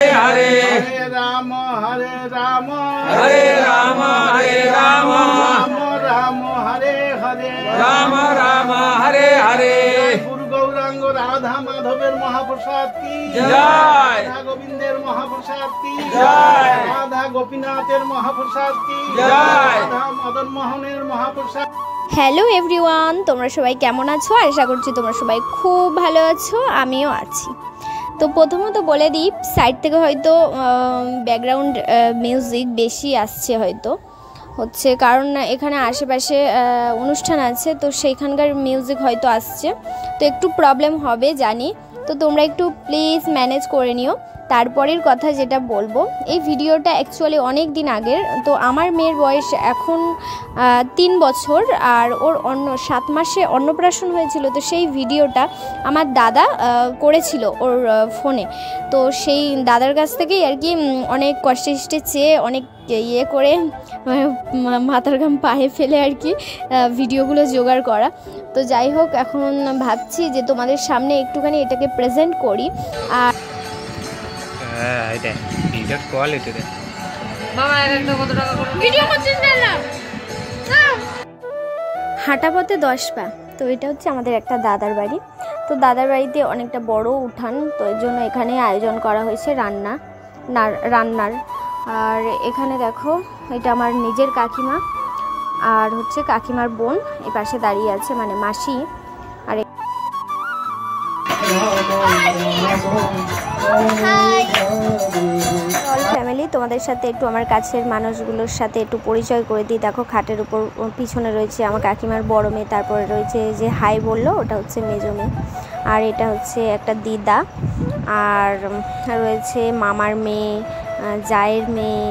हरे हरे राम हरे राम हरे राम हरे राम राम राम हरे हरे राम राम हरे हरे गुरु गौरांग राधा माधवेर महाप्रसाद की जय। राधा गोविंदेर महाप्रसाद की जय। राधा गोपीनाथेर महाप्रसाद की जय। राधा मदन मोहनेर महाप्रसाद। হ্যালো এভরিওয়ান, তোমরা সবাই কেমন আছো? আশা করছি তোমরা সবাই খুব ভালো আছো, আমিও আছি। তো প্রথমত বলে দিই, সাইড থেকে হয়তো ব্যাকগ্রাউন্ড মিউজিক বেশি আসছে, হয়তো হচ্ছে কারণ এখানে আশেপাশে অনুষ্ঠান আছে, তো সেইখানকার মিউজিক হয়তো আসছে, তো একটু প্রবলেম হবে জানি। তো তোমরা একটু প্লিজ ম্যানেজ করে নিও। তারপরের কথা যেটা বলবো, এই ভিডিওটা অ্যাকচুয়ালি অনেক দিন আগের। তো আমার মেয়ের বয়স এখন 3 বছর, আর ওর 7 মাসে অন্নপ্রাশন হয়েছিল। তো সেই ভিডিওটা আমার দাদা করেছিল ওর ফোনে। তো সেই দাদার কাছ থেকেই আর কি অনেক কষ্টে চেয়ে অনেক ইয়ে করে মাথার ঘাম পায়ে ফেলে আর কি ভিডিওগুলো জোগাড় করা। তো যাই হোক, এখন ভাবছি যে তোমাদের সামনে একটুখানি এটাকে প্রেজেন্ট করি। আর হাঁটা পথে 10 পা। তো এটা হচ্ছে আমাদের একটা দাদার বাড়ি। তো দাদার বাড়িতে অনেকটা বড় উঠান, তো এর জন্য এখানে আয়োজন করা হয়েছে রান্নার। আর এখানে দেখো, এটা আমার নিজের কাকিমা, আর হচ্ছে কাকিমার বোন এই পাশে দাঁড়িয়ে আছে, মানে মাসি। আর অল ফ্যামিলি, তোমাদের সাথে একটু আমার কাছের মানুষগুলোর সাথে একটু পরিচয় করে দিই। দেখো, খাটের উপর পিছনে রয়েছে আমার কাকিমার বড় মেয়ে, তারপরে রয়েছে যে হাই বললো ওটা হচ্ছে মেজো মেয়ে, আর এটা হচ্ছে একটা দিদা, আর রয়েছে মামার মেয়ে, জায়ের মেয়ে,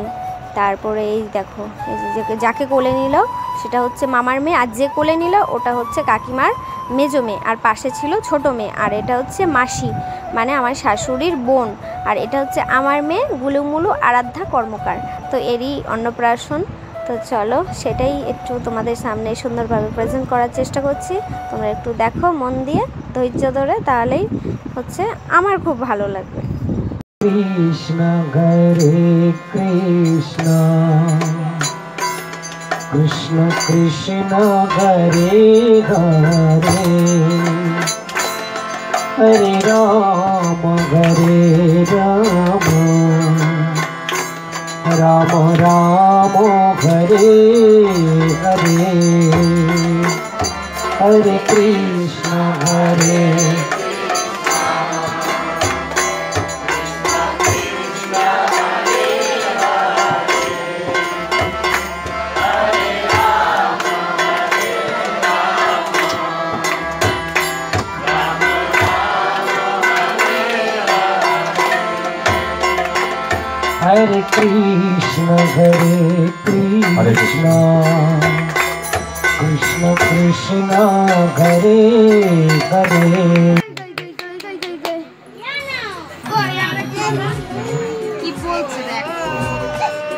তারপরে এই দেখো এই যে যাকে কোলে নিল সেটা হচ্ছে মামার মেয়ে, আর যে কোলে নিল ওটা হচ্ছে কাকিমার মেজো মেয়ে, আর পাশে ছিল ছোট মেয়ে, আর এটা হচ্ছে মাসি মানে আমার শাশুড়ির বোন, আর এটা হচ্ছে আমার মেয়ে গুলুমুলু আরাধ্যা কর্মকার। তো এরই অন্নপ্রাশন। তো চলো, সেটাই একটু তোমাদের সামনে সুন্দরভাবে প্রেজেন্ট করার চেষ্টা করছি। তোমরা একটু দেখো মন দিয়ে, ধৈর্য ধরে, তাহলেই হচ্ছে আমার খুব ভালো লাগবে। কৃষ্ণ হরে কৃষ্ণ কৃষ্ণ কৃষ্ণ হরে হরে হরে রাম রাম রাম হরে হরে হরে কৃষ্ণ হরে हरे कृष्ण कृष्ण कृष्ण हरे हरे। কি বলছে দেখ,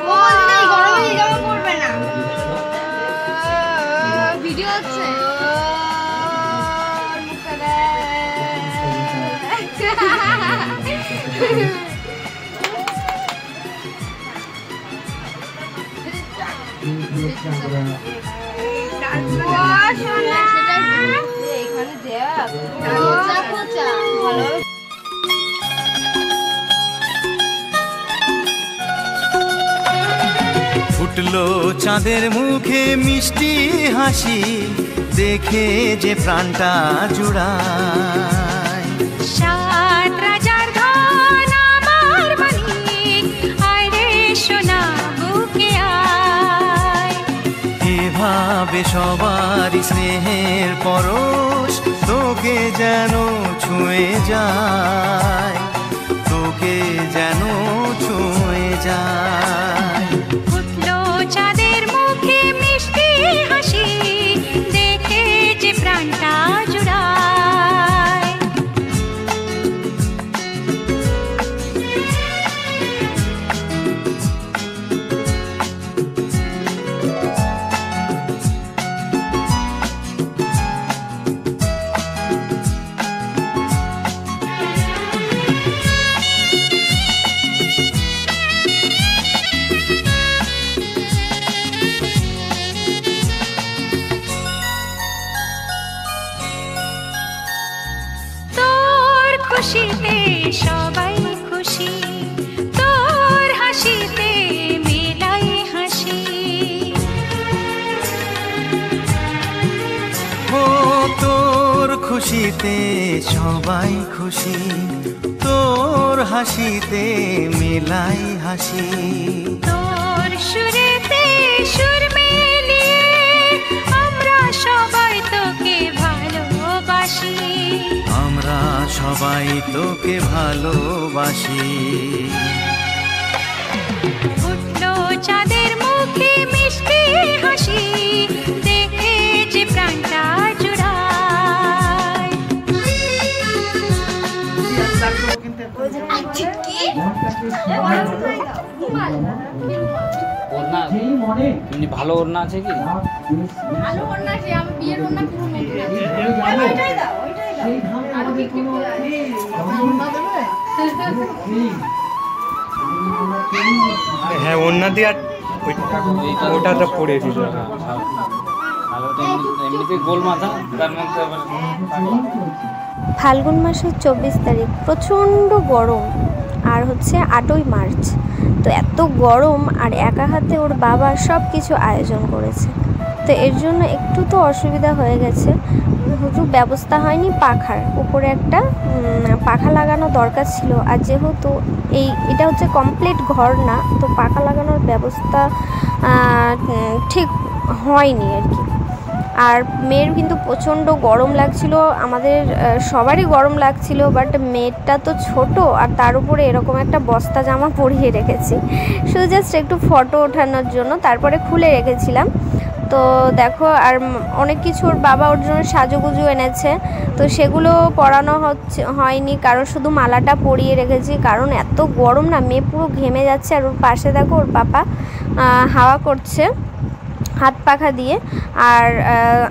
বল না, গরমে জামা পরবে না, ভিডিও হচ্ছে। ফুটলো চাঁদের মুখে মিষ্টি হাসি, দেখে যে প্রাণটা জুড়ায়। সাত রাজার ধন আমার মানিক, আয় রে সোনা বুকে আয়। এভাবে সবারই স্নেহের পরশ তোকে যেন ছুঁয়ে যায়, তোকে যেন ছুঁয়ে যায়। ফুটলো চাঁদের মুখে মিষ্টি হাসি, দেখে যে প্রাণটা জুড়ায়। খুশিতে সবাই খুশি, তোর হাসিতে মেলাই হাসি। তোর সুরেতে সুর মিলিয়ে আমরা সবাই তোকে ভালোবাসি, আমরা সবাই তোকে ভালোবাসি। উঠলো চাঁদের মুখে মিষ্টি হাসি, দেখে যে প্রাণটা জুড়ায়। ওড়না এমনি ভালো ওড়না আছে কি? হ্যাঁ ওড়না দিয়ে আর ওটাটা পরে দিল। এমনিতে গোল মাথা, তার মধ্যে আবার ফাল্গুন মাসের 24 তারিখ, প্রচণ্ড গরম, আর হচ্ছে 8ই মার্চ। তো এত গরম, আর একা হাতে ওর বাবা সব কিছু আয়োজন করেছে। তো এর জন্য একটু তো অসুবিধা হয়ে গেছে, যেহেতু ব্যবস্থা হয়নি পাখার উপরে একটা পাখা লাগানো দরকার ছিল। আর যেহেতু এটা হচ্ছে কমপ্লিট ঘর না, তো পাখা লাগানোর ব্যবস্থা ঠিক হয়নি আর কি। আর মেয়ের কিন্তু প্রচণ্ড গরম লাগছিল, আমাদের সবারই গরম লাগছিল, বাট মেয়েরটা তো ছোট, আর তার উপরে এরকম একটা বস্তা জামা পরিয়ে রেখেছি শুধু জাস্ট একটু ফটো ওঠানোর জন্য, তারপরে খুলে রেখেছিলাম। তো দেখো, আর অনেক কিছু ওর বাবা ওর জন্য সাজুগুজু এনেছে, তো সেগুলো পরানো হয়নি, কারণ শুধু মালাটা পরিয়ে রেখেছি, কারণ এত গরম না, মেয়ে পুরো ঘেমে যাচ্ছে। আর ওর পাশে দেখো ওর পাপা হাওয়া করছে হাত পাখা দিয়ে। আর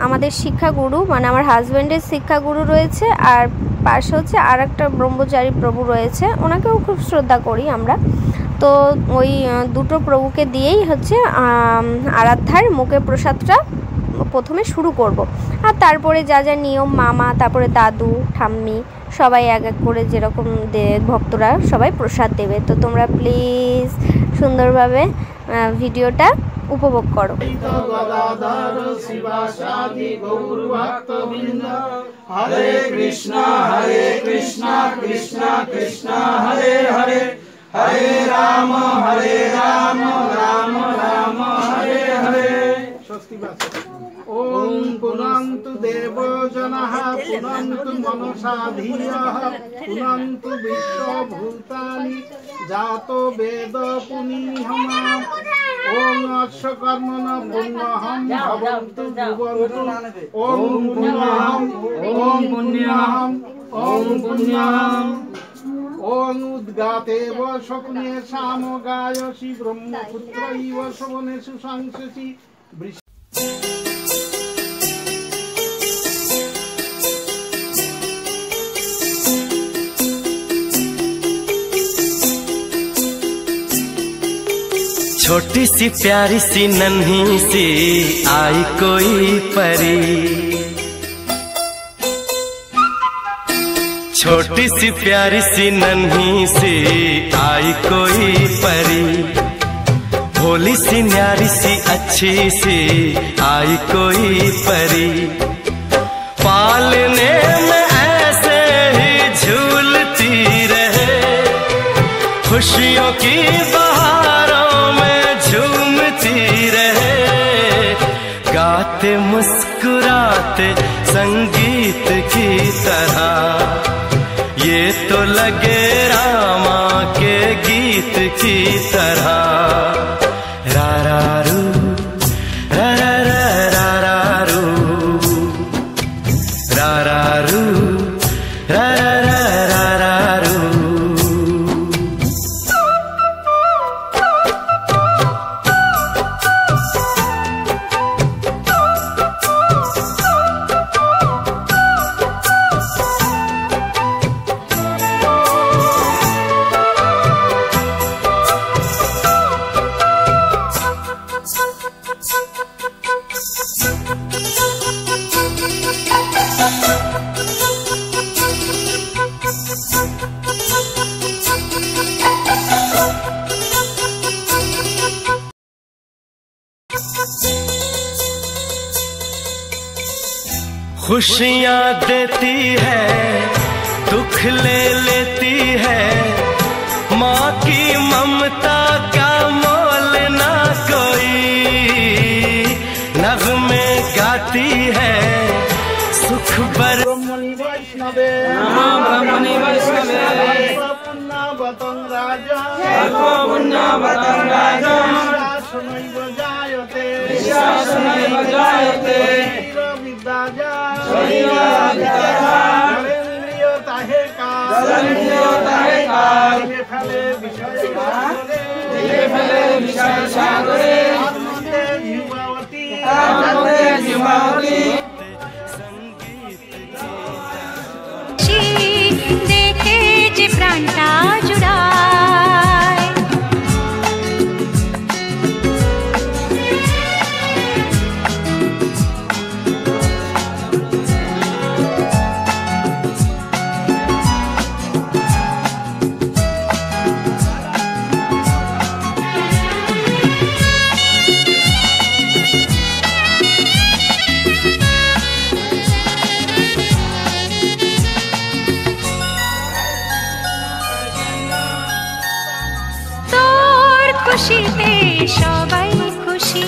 আমাদের শিক্ষাগুরু মানে আমার হাজব্যান্ডের শিক্ষাগুরু রয়েছে, আর পাশে হচ্ছে আর একটা ব্রহ্মচারী প্রভু রয়েছে, ওনাকেও খুব শ্রদ্ধা করি আমরা। তো ওই দুটো প্রভুকে দিয়েই হচ্ছে আরাধ্যার মুখে প্রসাদটা প্রথমে শুরু করব। আর তারপরে যা যা নিয়ম, মামা, তারপরে দাদু, ঠাম্মি, সবাই এক এক করে যেরকম ভক্তরা সবাই প্রসাদ দেবে। তো তোমরা প্লিজ সুন্দরভাবে ভিডিওটা উপভোগ করো। গদাধর শিবাসাদি গৌর ভক্তবৃন্দ, হরে কৃষ্ণ কৃষ্ণ কৃষ্ণ হরে হরে, হরে রাম রাম রাম হরে হরে। ওম পুনন্তু দেব জনঃ পুনন্তু মনসা ধিয়ঃ পুনন্তু বিশ্বভূতানি জাতো বেদ পুনিহম। ওম অশ্বকর্মণ পুণ্যহম ভবন্তু ভুবন্তু। ওম পুণ্যহম ওম পুণ্যহম ওম পুণ্যহম। ওং উদ্গাতেব শকুনে সামগায়সি ব্রহ্মপুত্রৈব শবনেষু সংসসি। छोटी सी प्यारी सी नन्ही सी आई कोई परी, छोटी सी प्यारी सी नन्ही सी आई कोई परी, भोली सी न्यारी सी अच्छी सी आई कोई परी, पालने में ऐसे ही झूलती रहे, खुशियों की बहारों में झूमती रहे, गाते मुस्कुराते संगीत की तरह, ये तो लगे रामा के गीत की तरह। रा रा रू रा रा रा रा रू रा रा रू रा रा रा रा रू। खुशियाँ देती है दुख ले लेती है, माँ की ममता का मोल ना कोई, नगमे गाती है सुख बर ब्रह्मणि वैष्णवे ब्रह्मणि वैष्णवे पुण्यवतं राजा विश्वासनैव जायते फले विषय सागरे जीवावती দেখে যে প্রাণটা জুড়ায়। খুশিতে সবাই খুশি,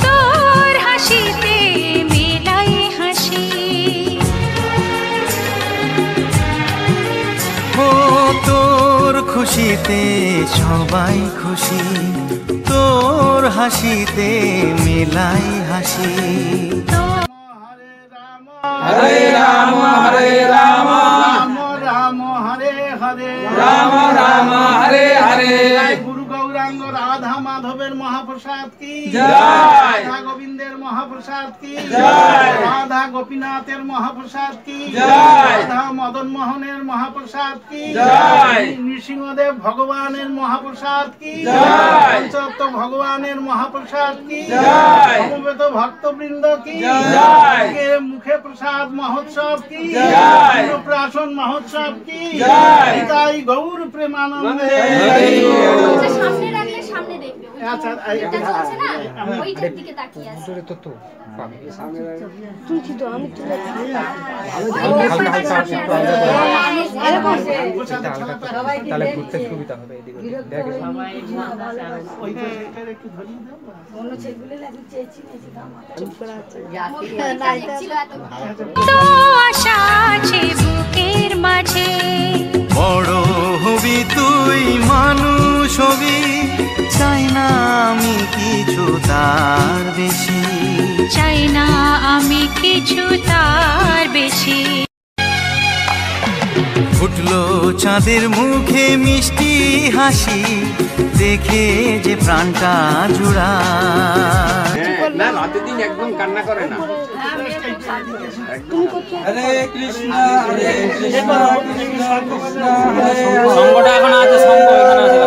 তোর হাসিতে মেলাই হাসি। ও তোর খুশিতে সবাই খুশি, তোর হাসিতে মেলাই হাসি। हरे राम राम राम हरे हरे राम राम हरे हरे। गुरु गौरांग राधा माधवेर महाप्रसाद की जय। राधा गोविंदेर महाप्रसाद की जय। राधा गोपीनाथेर महाप्रसाद की जय। राधा मदन मोहनेर महाप्रसाद की जय। नृसिंहदेव भगवानेर महाप्रसाद की जय। पंचतत्व भगवानेर महाप्रसाद की जय। समवेत भक्तवृंद की जय। के मुखे प्रसाद महोत्सव की जय। प्राशन महोत्सव की जय। निताई गौर प्रेमानंदे। সামনে রাখলে সামনে দেখবে ওই আচ্ছা, যেটা চলছে না ওইটার দিকে তাকিয়ে আছে। তাহলে ঘুরতে সুবিধা হবে এদিকে তো আশা আছে বুকের মাঝে, বড় হবি তুই মানুষ হবি, চাই না আমি কিছু তার বেশি। চাই না আমি কিছু তার বেশি। ফুটলো চাঁদের মুখে মিষ্টি হাসি, দেখে যে প্রাণটা জুড়া। না রাতের দিন একদম কান্না করে না। হরে কৃষ্ণ হরে কৃষ্ণ কৃষ্ণ কৃষ্ণ হরে হরে। সঙ্গটা এখন আছে, সঙ্গ এখানে আছে।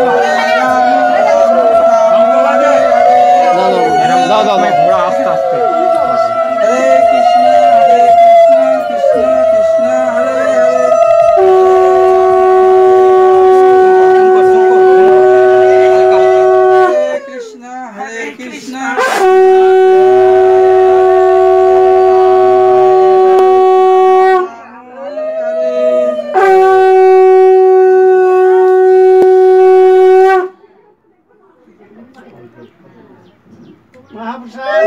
দাও দাও ঘোড়া আস্তে আস্তে। হরে কৃষ্ণ কৃষ্ণ কৃষ্ণ হরে হরে। হরে কৃষ্ণ महाप्रसाद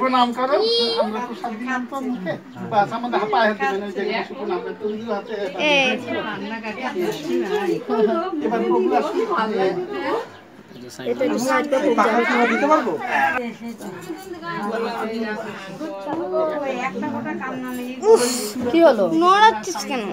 प्रणाम करो। আমরা তো সব দিলাম তো মুখে, বাস আমাদের হাপায় দিবেন ওই জায়গায় প্রণাম করে তুমি হাতে এবার প্রভু আসুন। দিতে পারবো? কি হলো নড়াচ্ছিস কেন?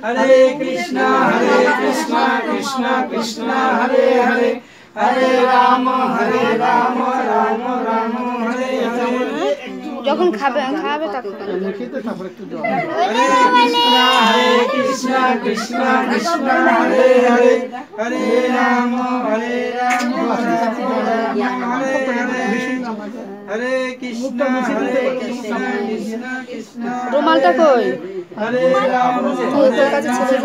हरे कृष्णा कृष्णा कृष्णा हरे हरे, हरे राम राम राम हरे যখন খাবে তখন মুখিতে তারপর একটু জল। হরে কৃষ্ণ কৃষ্ণ কৃষ্ণ হরে হরে হরে রাম হরে রাম হরে কৃষ্ণ কৃষ্ণ কৃষ্ণ রুমালটা কই? হরে রাম তোর কাছে ছিল যে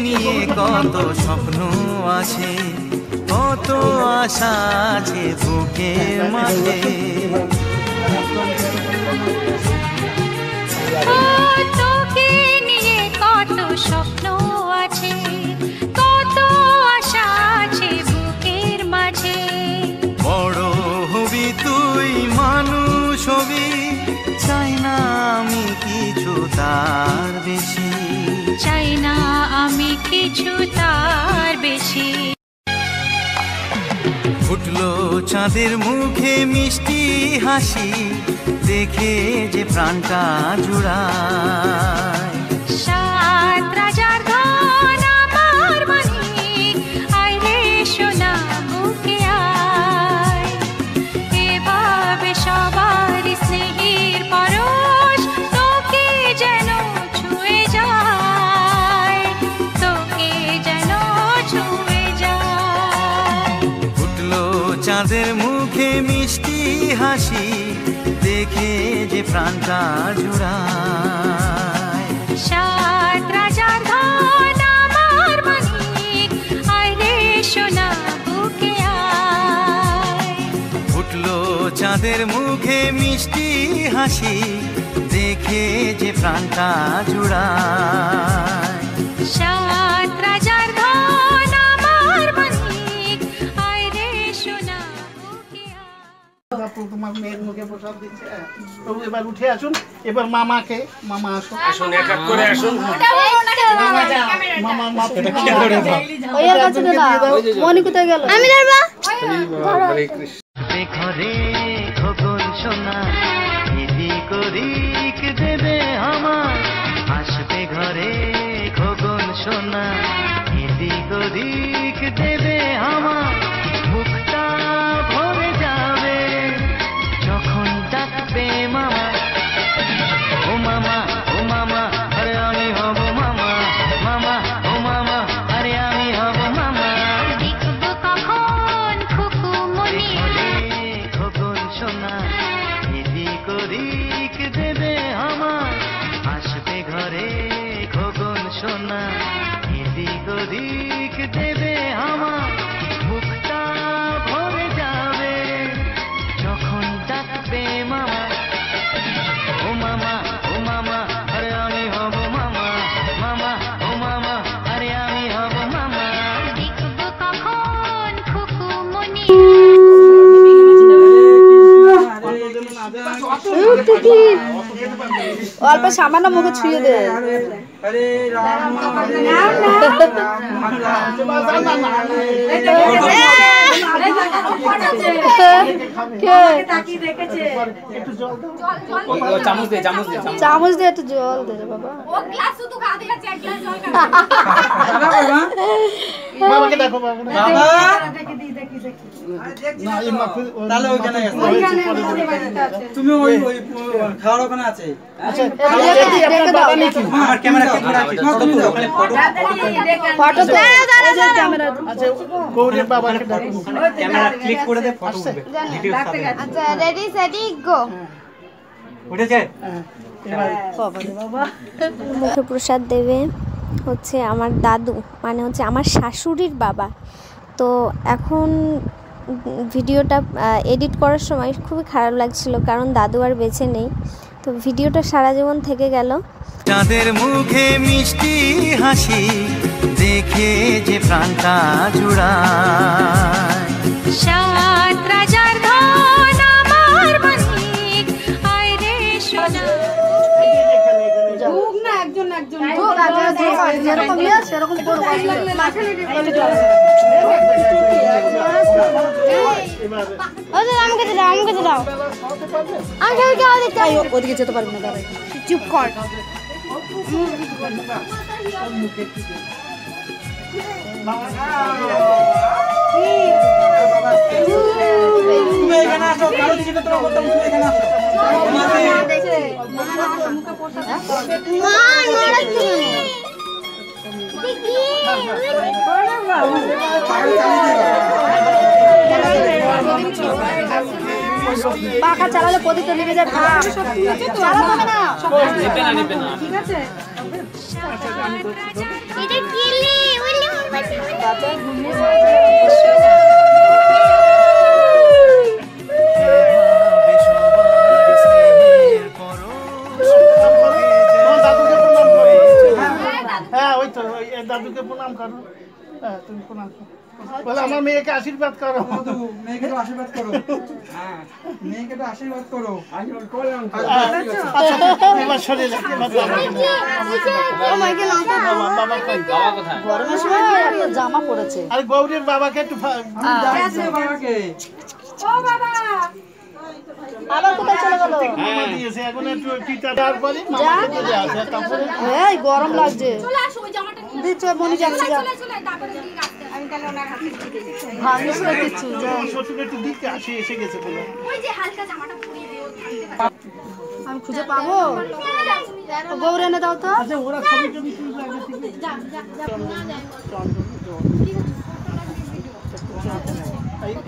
নিয়ে কত স্বপ্ন আছে, কত আশা আছে বুকের মাঝে। তোকে নিয়ে কত স্বপ্ন আছে, কত আশা আছে বুকের মাঝে। বড় হবি তুই মানুষ হবি, চাই না আমি কিছু তার বেশি, চাই না আমি কিছু তার বেশি। ফুটলো চাঁদের মুখে মিষ্টি হাসি, দেখে যে প্রাণটা জুড়ায়। সাত রাজার ধন আমার মানিক, আয় রে সোনা বুকে আয়। এভাবে সবার স্নেহের পরশ তোকে যেন ছুঁয়ে যায়, তোকে যেন ছুঁয়ে যায়। ফুটলো চাঁদের মুখে মিষ্টি হাসি, দেখে যে প্রাণটা জুড়ায়। সাত রাজার ধন আমার মানিক, আয় রে সোনা বুকে আয়। ফুটলো চাঁদের মুখে মিষ্টি হাসি, দেখে যে প্রাণটা জুড়ায়। সাত রাজার ধন আমার মানিক, আয় রে সোনা বুকে আয়। বাপু তোমার মেয়ের মুখে প্রসাদ দিচ্ছে। প্রভু এবার উঠে আসুন, এবার মামাকে, মামা আসুন, আসুন এক এক করে আসুন। মামা মা ওইয়ার কাছে দাও। মনি কোথায় গেল? আমি ধরবা। হরে কৃষ্ণ। ঘরে খোকন সোনা এদিক ওদিক দেবে আমার, আসবে ঘরে খোকন সোনা এদিক ওদিক দেবে আমার। মুখটা ভরে যাবে যখন ডাকবে মামা, ও মামা ও মামা, আরে আমি হব মামা, মামা ও মামা, আরে আমি হব মামা। দেখব কখন খুকুমনি, খোকন সোনা এদিক ওদিক দেবে আমার, আসবে ঘরে খোকন সোনা এদিক ওদিক দেবে আমার। মুখটা ভরে যাবে যখন ডাকবে মামা, ও মামা ও মামা, আরে আমি হব মামা, মামা ও মামা, আরে আমি হব মামা। দেখব কখন খুকুমনি। অল্প সামান্য মুখে ছুঁয়ে দে। হরে রাম চামচ দে, চামচ দিয়ে একটু জল দে রে বাবা। বাবাকে দেখো, বাবা বাবা না এই মাফিল তাহলে ওইখানে গেছে। তুমি ওই ওই খাওয়ার ওখানে আছে। আচ্ছা দেখে দাও। আমার ক্যামেরা ফটো ওখানে ফটো তো এই যে ক্যামেরা। আচ্ছা গৌরীর বাবাকে দেখো, ক্যামেরা ক্লিক করে দে, ফটো উঠবে ভিডিও সাথে। আচ্ছা রেডি সেটি গো। উঠেছে? মুখে প্রসাদ দেবে হচ্ছে আমার দাদু, মানে হচ্ছে আমার শাশুড়ির বাবা। তো এখন ভিডিওটা এডিট করার সময় খুবই খারাপ লাগছিল, কারণ দাদু আর বেঁচে নেই। তো ভিডিওটা সারা জীবন থেকে গেল। চাঁদের মুখে মিষ্টি হাসি, দেখে যে প্রাণটা জুড়ায়। সাত রাজার ধন আমার মানিক, আয় রে সোনা। যেরকম ইয়ে সেরকম করবো। আমাকে দাও, আমাকে দাও। আমি ওদিকে যেতে পারবো না, দাঁড়াই চুপ কর। তুমি এখানে আসো, কারো দিকে তো তোমার কথা, তুমি এখানে আসো। পাখা চালালে প্রতি তো লেগে যায়। ঠিক আছে হ্যাঁ ওই তো দাদুকে প্রণাম করো। হ্যাঁ তুমি প্রণাম করো, বলে আমার মেয়েকে আশীর্বাদ করো। মেয়েকে তো আশীর্বাদ করো। হ্যাঁ, মেয়েকে তো আশীর্বাদ করো। এবার সরে যাক, বাবা কই? জামা পড়েছে। আর গৌরীর বাবাকে একটু বাবাকে আবার কোথায় চলে গেল? মামা দিয়েছে, এখন একটু টিটা দেওয়ার পরে মামাকে চলে আসে। তারপরে এই গরম লাগছে। দিচ্ছ মনি যাচ্ছে যা। ভাঙিস না কিছু যা। শ্বশুর একটু দিতে আসে, এসে গেছে বলে। আমি খুঁজে পাবো? গৌর এনে দাও তো। আচ্ছা ওরা ছবি টবি তুলবে আগে থেকে।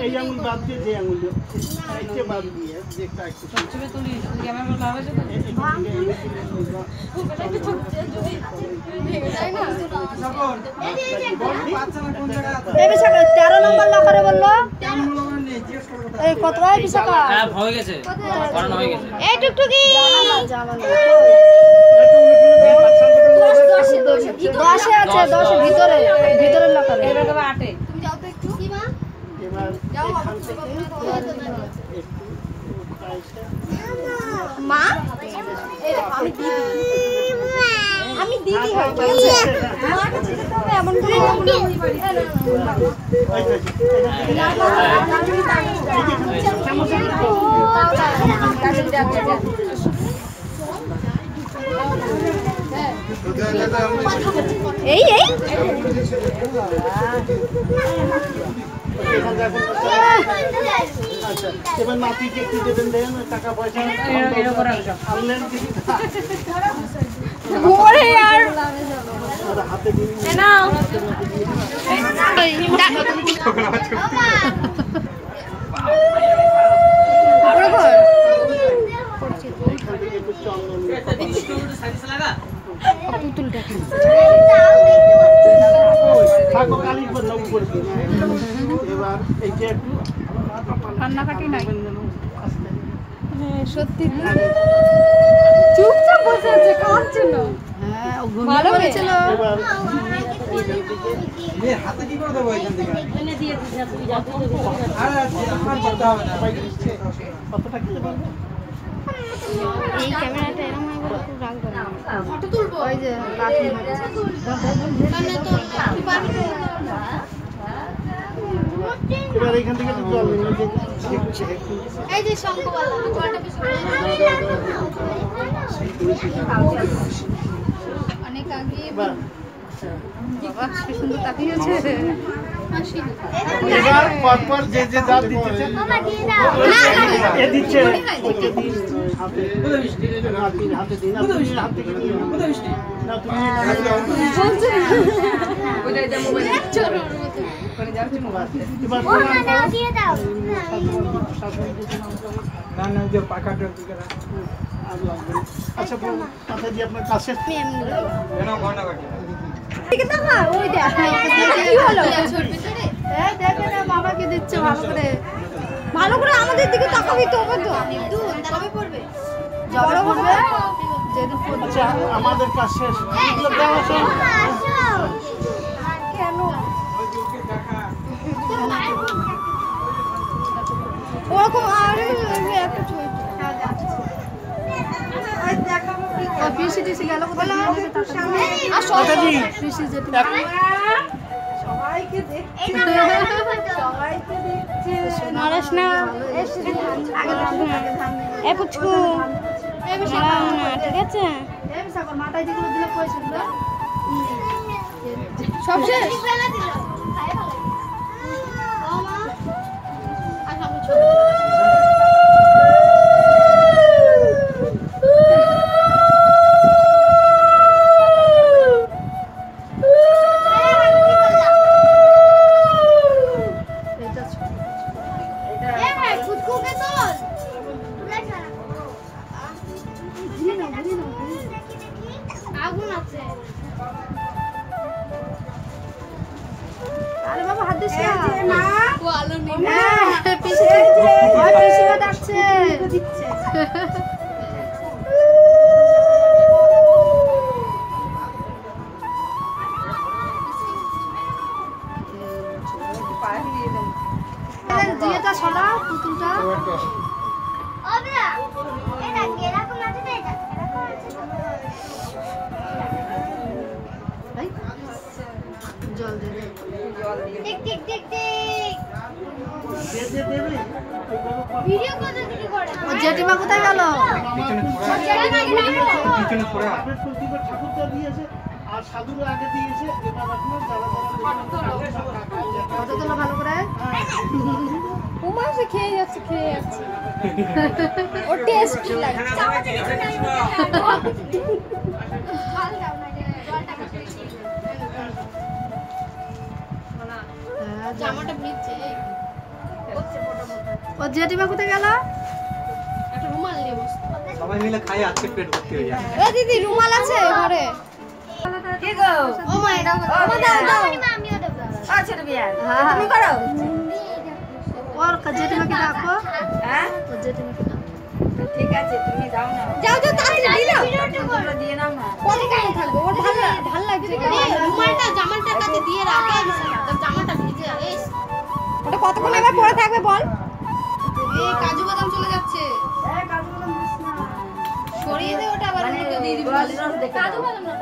এই আঙুল বাদ দিয়ে যে আঙুল এইটা বাদ দিয়ে দেখটা একটু ছবি তুলি ক্যামেরা বলা হবে তো। এই বিশাখা 13 নম্বর লকারে বললো। এই কত হয় বিশাখা? হ্যাঁ হয়ে গেছে, করানো হয়ে গেছে। এই টুকটুকি জানা না। 10 আছে, 10 ভিতরে, ভিতরের লকারে। এবার কবে 8 এ? তুমি যাও তো একটু। কি মা? এবার যাও মা। এই দেখো আমি দিদি। আমি দিদি হই, ঠিক আছে? মা কাছে যেতে হবে এমন করে এই এই আচ্ছা এবার নাতিকে একটু দেবেন, দেন টাকা পয়সা আনলেন কিছু ওরে यार হাতে দিন নাও। থাকো কালি বললাম উপরে দিন। এবার এই যে একটু কান্নাকাটি নাই। সত্যি চুপচাপ বসে আছে, কাঁদছে না। হ্যাঁ ও ভালো হয়েছিল। এবার মেয়ের হাতে কি করে দেবো এখান থেকে? আরে আমার করতে হবে না। কতটা খেতে পারবে? এই ক্যামেরাটা এরকম হয় বলে খুব রাগ করে। ফটো তুলবো ওই যে কাঠি মারছে। মানে তো এবার এখান থেকে একটু জল নিন, এই যে শঙ্কওয়ালা জলটা বেশি অনেক আগে বাবা কি সুন্দর তাকিয়েছে। এবার পরপর যে যে যা দিচ্ছে এ দিচ্ছে ওইটা দিন হাতে হাতে দিন হাতে থেকে নিয়ে না তুমি ওইটা যে মোবাইল চোর করে যাচ্ছে মোবাইল এবার দিয়ে দাও। না না যে পাকাটা দিকে রাখ। আর লাগবে। আচ্ছা কথা দিয়ে আপনার কাছে কেন ঘন্টা কাটি? ঠিক আছে না ওই দেখ কি হলো ছোট ভিতরে এই দেখে না বাবাকে দিচ্ছে ভালো করে আমাদের দিকে তাকাবি তো হবে তো দুধ কবে পড়বে জবে পড়বে যেদিন পড়বে। আচ্ছা আমাদের কাজ শেষ, এগুলো দেওয়া শেষ। কেন ওরকম আর একটা ছবি পিসি গেল কোথায় আর পিসি যেতে সবাইকে দেখছে সবাইকে দেখছে নরেশ না এ পুচকু এ বিশাল না ঠিক আছে এ বিশাল মাথায় যেগুলো দিলে পয়সা দিল সব শেষ আরে বাবা হাত দিস না ও আলো নেই পিসিমা ডাকছে দিয়েটা সরা পুতুলটা এটা এরকম আছে তো এটা জল দে টিক টিক টিক টিক ভিডিও কত দিকে করে ও জেঠিমা কোথায় গেল পিছনে পড়ে আপনার প্রতিবার ঠাকুরটা দিয়েছে আর সাধুরা আগে দিয়েছে এবার আপনার কত তোলা ভালো করে উমা সে খেয়ে যাচ্ছে ও টেস্ট লাগে জামাটা ভিজছে ও জেঠিমা কোথায় গেল একটা রুমাল নিয়ে বস সবাই মিলে খাই আজকে পেট ভর্তি হয়ে যাবে এ দিদি রুমাল আছে ঘরে কি গো ও মা এটা দাও আমিও দেব আচ্ছা বিয়া তুমি করো ওর জেঠিমাকে ডাকো হ্যাঁ ও জেঠিমাকে ডাকো ঠিক আছে তুমি যাও না যাও তাড়াতাড়ি দিয়ে নাও না কতক্ষণ থাকবে ওর ভালো লাগছে রুমালটা জামাটা কাছে দিয়ে রাখা তার জামাটা ভিজে এস ওটা কতক্ষণ এবার পরে থাকবে বল এই কাজু বাদাম চলে যাচ্ছে এই কাজু বাদাম দিস না সরিয়ে দে ওটা আবার ওকে দিয়ে দিবি কাজু বাদাম না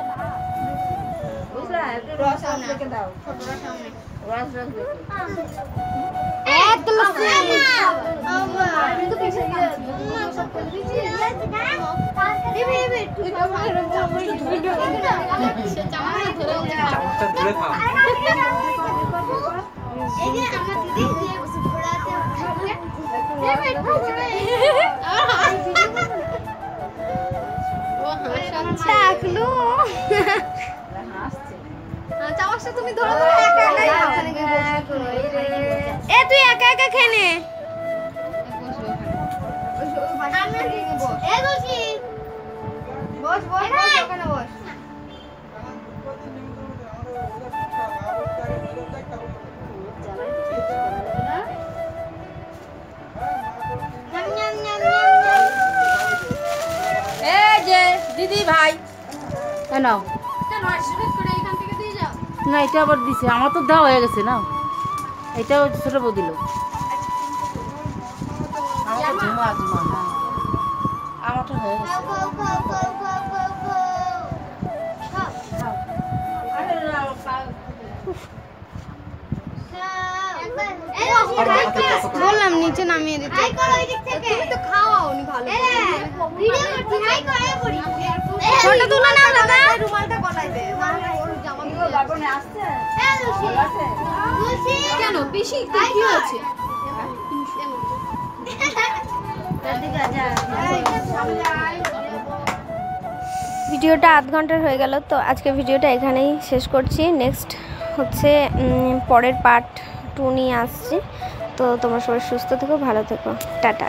বুঝলা একটু রস আমাকে দাও ছোটরা সামনে রস দেখো একদম আমা আমি তো পিছে গিয়ে সব করে দিছি দিবি একটু জামাটা ধরে ধরে খাও এই যে আমার দিদি দিয়ে বসে ঘোড়াতে টাকলু চামচটা তুমি ধরে ধরে একা এ তুই একা একা খেয়ে নে বস বস ওখানে বস দিদি ভাই নাও না এটা আবার দিছে আমার তো দেওয়া হয়ে গেছে না এটাও ছোট বউ দিল আমারটা হয়ে গেছে বললাম নিচে নামিয়ে দিতে তুমি তো খাওয়াওনি ভালো ফটো তুলে নাও দাদা রুমালটা গলায় দে ওর জামাগুলো লাগানো আসছে কেন বেশি কি আছে ভিডিওটা আধ ঘন্টার হয়ে গেল তো আজকে ভিডিওটা এখানেই শেষ করছি নেক্সট হচ্ছে পরের পার্ট 2 নিয়ে আসছি তো তোমরা সবাই সুস্থ থেকো ভালো থেকো টাটা